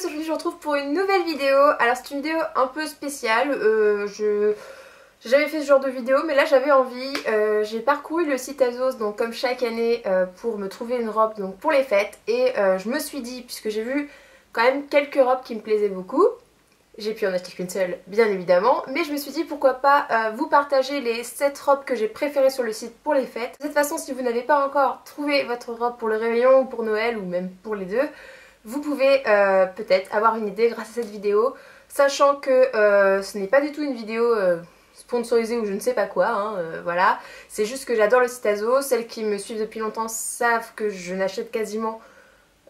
tous, aujourd'hui je vous retrouve pour une nouvelle vidéo. Alors c'est une vidéo un peu spéciale, j'ai jamais fait ce genre de vidéo mais là j'avais envie. J'ai parcouru le site ASOS donc comme chaque année pour me trouver une robe donc pour les fêtes. Et je me suis dit, puisque j'ai vu quand même quelques robes qui me plaisaient beaucoup, j'ai pu en acheter qu'une seule bien évidemment, mais je me suis dit pourquoi pas vous partager les 7 robes que j'ai préférées sur le site pour les fêtes. De toute façon, si vous n'avez pas encore trouvé votre robe pour le réveillon ou pour Noël ou même pour les deux, vous pouvez peut-être avoir une idée grâce à cette vidéo, sachant que ce n'est pas du tout une vidéo sponsorisée ou je ne sais pas quoi, hein, voilà. C'est juste que j'adore le site ASOS. Celles qui me suivent depuis longtemps savent que je n'achète quasiment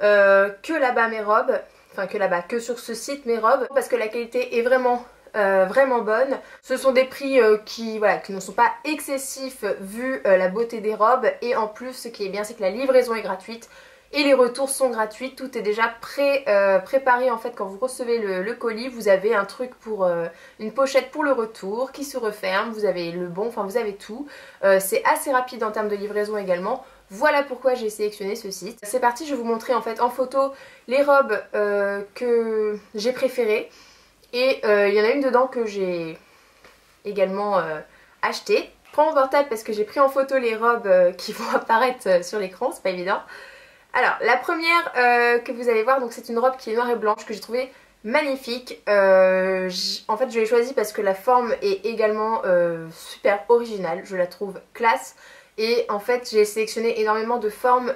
que là-bas mes robes. Enfin que là-bas, que sur ce site mes robes, parce que la qualité est vraiment bonne. Ce sont des prix qui ne sont pas excessifs vu la beauté des robes, et en plus ce qui est bien c'est que la livraison est gratuite et les retours sont gratuits. Tout est déjà préparé en fait. Quand vous recevez le colis, vous avez un truc pour une pochette pour le retour qui se referme, vous avez le bon, enfin vous avez tout. C'est assez rapide en termes de livraison également. Voilà pourquoi j'ai sélectionné ce site. C'est parti, je vais vous montrer en fait en photo les robes que j'ai préférées. Et il y en a une dedans que j'ai également achetée. Je prends mon portable parce que j'ai pris en photo les robes qui vont apparaître sur l'écran, c'est pas évident. Alors la première que vous allez voir, donc c'est une robe qui est noire et blanche que j'ai trouvée magnifique. En fait je l'ai choisie parce que la forme est également super originale, je la trouve classe. Et en fait j'ai sélectionné énormément de formes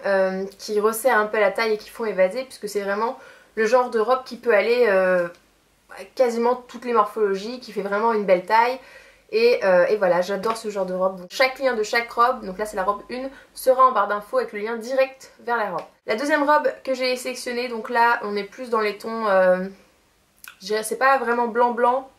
qui resserrent un peu la taille et qui font évaser, puisque c'est vraiment le genre de robe qui peut aller quasiment toutes les morphologies, qui fait vraiment une belle taille. Et voilà, j'adore ce genre de robe. Donc, chaque lien de chaque robe, donc là c'est la robe 1, sera en barre d'infos avec le lien direct vers la robe. La deuxième robe que j'ai sélectionnée, donc là on est plus dans les tons, je dirais c'est pas vraiment blanc blanc,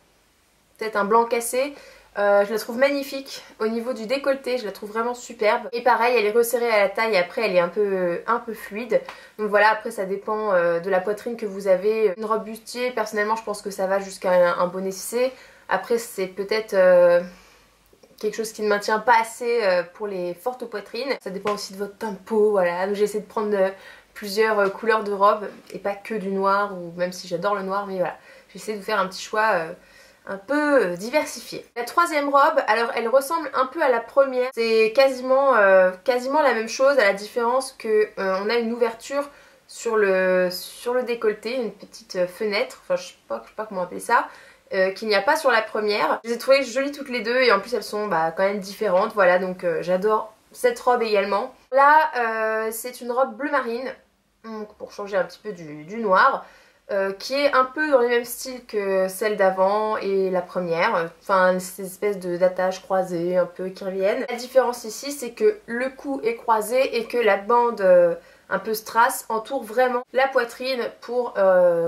peut-être un blanc cassé. Je la trouve magnifique au niveau du décolleté, je la trouve vraiment superbe. Et pareil, elle est resserrée à la taille, et après elle est un peu fluide. Donc voilà, après ça dépend de la poitrine que vous avez. Une robe bustier, personnellement je pense que ça va jusqu'à un bonnet C. Après c'est peut-être quelque chose qui ne maintient pas assez pour les fortes poitrines. Ça dépend aussi de votre tempo, voilà. Donc j'ai essayé de prendre plusieurs couleurs de robe et pas que du noir, ou même si j'adore le noir, mais voilà. J'ai essayé de faire un petit choix un peu diversifié. La troisième robe, alors elle ressemble un peu à la première. C'est quasiment la même chose, à la différence que on a une ouverture sur le décolleté, une petite fenêtre, enfin je sais pas comment appeler ça, qu'il n'y a pas sur la première. Je les ai trouvées jolies toutes les deux, et en plus elles sont quand même différentes, voilà. Donc j'adore cette robe également. Là c'est une robe bleu marine, donc pour changer un petit peu du noir. Qui est un peu dans le même style que celle d'avant et la première, enfin ces espèces d'attaches croisées un peu qui reviennent. La différence ici c'est que le cou est croisé et que la bande un peu strass entoure vraiment la poitrine pour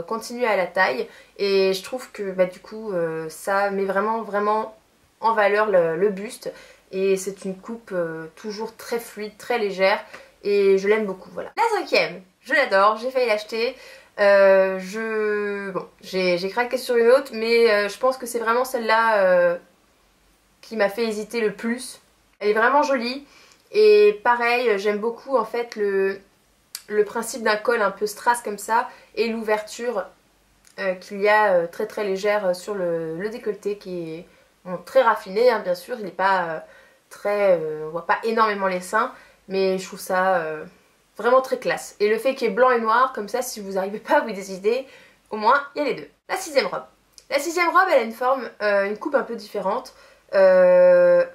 continuer à la taille, et je trouve que du coup ça met vraiment en valeur le buste, et c'est une coupe toujours très fluide, très légère, et je l'aime beaucoup, voilà. La cinquième, je l'adore, j'ai failli l'acheter. J'ai craqué sur une autre, mais je pense que c'est vraiment celle-là qui m'a fait hésiter le plus. Elle est vraiment jolie, et pareil j'aime beaucoup en fait le principe d'un col un peu strass comme ça, et l'ouverture qu'il y a très légère sur le décolleté, qui est très raffiné, hein, bien sûr. Il n'est pas on voit pas énormément les seins, mais je trouve ça vraiment très classe. Et le fait qu'il y ait blanc et noir, comme ça, si vous n'arrivez pas à vous décider, au moins il y a les deux. La sixième robe. La sixième robe, elle a une forme, une coupe un peu différente.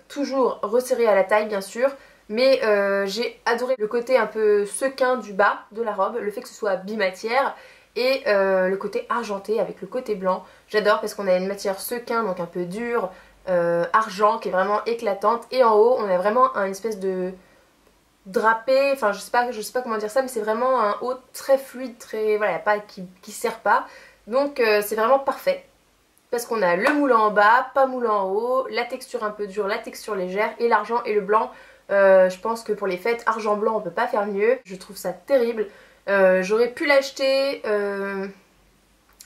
Toujours resserrée à la taille, bien sûr. Mais j'ai adoré le côté un peu sequin du bas de la robe. Le fait que ce soit bimatière. Et le côté argenté avec le côté blanc. J'adore parce qu'on a une matière sequin, donc un peu dure, argent, qui est vraiment éclatante. Et en haut, on a vraiment une espèce de drapé, enfin je sais pas comment dire ça, mais c'est vraiment un haut très fluide, très voilà, pas qui serre pas. Donc c'est vraiment parfait, parce qu'on a le moulant en bas, pas moulant en haut, la texture un peu dure, la texture légère, et l'argent et le blanc. Je pense que pour les fêtes, argent blanc on peut pas faire mieux. Je trouve ça terrible. J'aurais pu l'acheter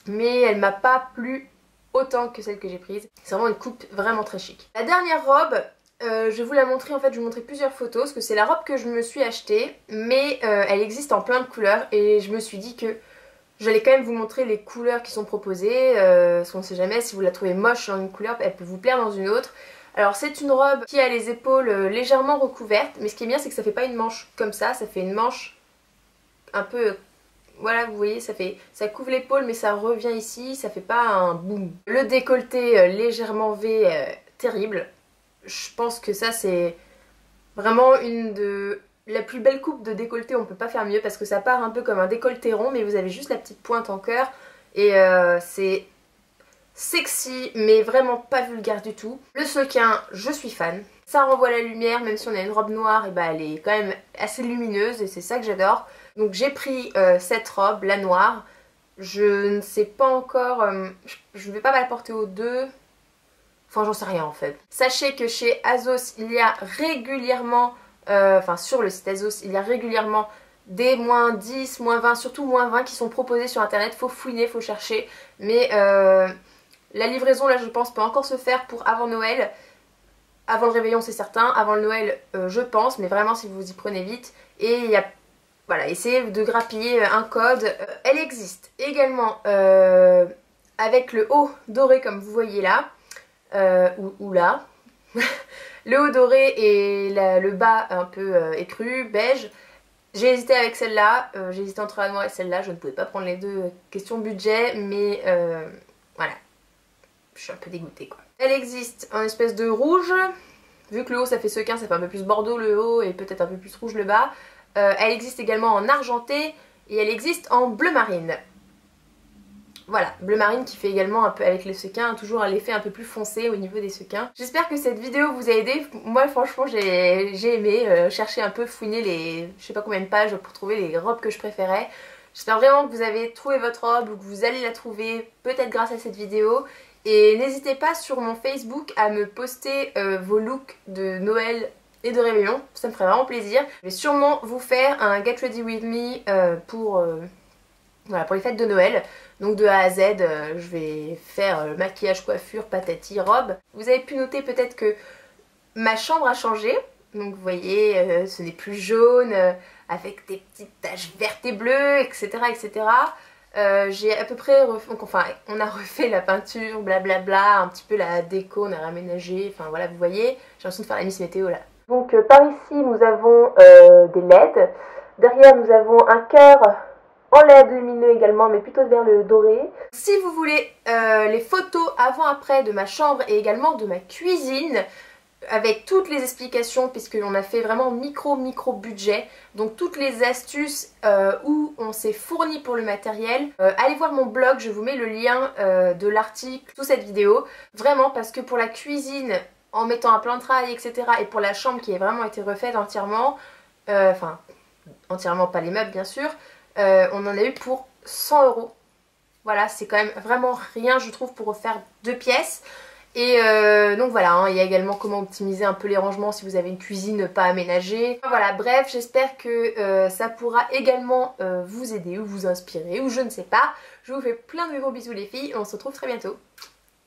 mais elle m'a pas plu autant que celle que j'ai prise. C'est vraiment une coupe vraiment très chic. La dernière robe, je vais vous la montrer, en fait je vais vous montrer plusieurs photos parce que c'est la robe que je me suis achetée, mais elle existe en plein de couleurs, et je me suis dit que J'allais quand même vous montrer les couleurs qui sont proposées, parce qu'on sait jamais, si vous la trouvez moche dans une couleur, elle peut vous plaire dans une autre. Alors c'est une robe qui a les épaules légèrement recouvertes, mais ce qui est bien c'est que ça fait pas une manche comme ça fait une manche un peu... Voilà, vous voyez, ça couvre l'épaule mais ça revient ici, ça fait pas un boum. Le décolleté légèrement V, terrible. Je pense que ça c'est vraiment une de... la plus belle coupe de décolleté, on peut pas faire mieux parce que ça part un peu comme un décolleté rond mais vous avez juste la petite pointe en cœur et c'est sexy mais vraiment pas vulgaire du tout. Le sequin, je suis fan. Ça renvoie la lumière, même si on a une robe noire, et bah elle est quand même assez lumineuse et c'est ça que j'adore. Donc j'ai pris cette robe, la noire. Je ne sais pas encore, je ne vais pas la porter aux deux. Enfin j'en sais rien en fait. Sachez que chez Azos il y a régulièrement, enfin sur le site Azos il y a régulièrement des moins 10, moins 20, surtout moins 20 qui sont proposés sur internet. Faut fouiner, faut chercher. Mais la livraison là je pense peut encore se faire pour avant Noël. Avant le réveillon c'est certain, avant le Noël je pense, mais vraiment si vous y prenez vite. Et il y a, voilà, essayez de grappiller un code. Elle existe également avec le haut doré comme vous voyez là, ou là. Le haut doré et le bas un peu écru, beige. J'ai hésité avec celle-là, j'ai hésité entre la noire et celle-là, je ne pouvais pas prendre les deux, question budget, mais voilà, je suis un peu dégoûtée quoi. Elle existe en espèce de rouge, vu que le haut ça fait sequin, ça fait un peu plus bordeaux le haut et peut-être un peu plus rouge le bas. Elle existe également en argenté et elle existe en bleu marine. Voilà, bleu marine qui fait également un peu avec les sequins, toujours l'effet un peu plus foncé au niveau des sequins. J'espère que cette vidéo vous a aidé. Moi franchement j'ai aimé chercher un peu, fouiner les je sais pas combien de pages pour trouver les robes que je préférais. J'espère vraiment que vous avez trouvé votre robe ou que vous allez la trouver peut-être grâce à cette vidéo. Et n'hésitez pas sur mon Facebook à me poster vos looks de Noël et de Réveillon, ça me ferait vraiment plaisir. Je vais sûrement vous faire un Get Ready With Me pour les fêtes de Noël. Donc de A à Z, je vais faire maquillage, coiffure, patati, robe. Vous avez pu noter peut-être que ma chambre a changé. Donc vous voyez, ce n'est plus jaune, avec des petites taches vertes et bleues, etc. etc. J'ai à peu près on a refait la peinture, blablabla, un petit peu la déco, on a raménagé, enfin voilà, vous voyez, j'ai l'impression de faire la Miss Météo là. Donc par ici nous avons des LED, derrière nous avons un cœur en LED lumineux également, mais plutôt vers le doré. Si vous voulez les photos avant-après de ma chambre et également de ma cuisine, avec toutes les explications, puisqu'on a fait vraiment micro budget, donc toutes les astuces où on s'est fourni pour le matériel, allez voir mon blog, je vous mets le lien de l'article sous cette vidéo, vraiment parce que pour la cuisine, en mettant un plan de travail etc, et pour la chambre qui a vraiment été refaite entièrement, enfin entièrement pas les meubles bien sûr, on en a eu pour 100 €. Voilà, c'est quand même vraiment rien je trouve pour refaire 2 pièces. Et donc voilà, hein, il y a également comment optimiser un peu les rangements si vous avez une cuisine pas aménagée. Voilà, bref, j'espère que ça pourra également vous aider ou vous inspirer ou je ne sais pas. Je vous fais plein de gros bisous les filles et on se retrouve très bientôt.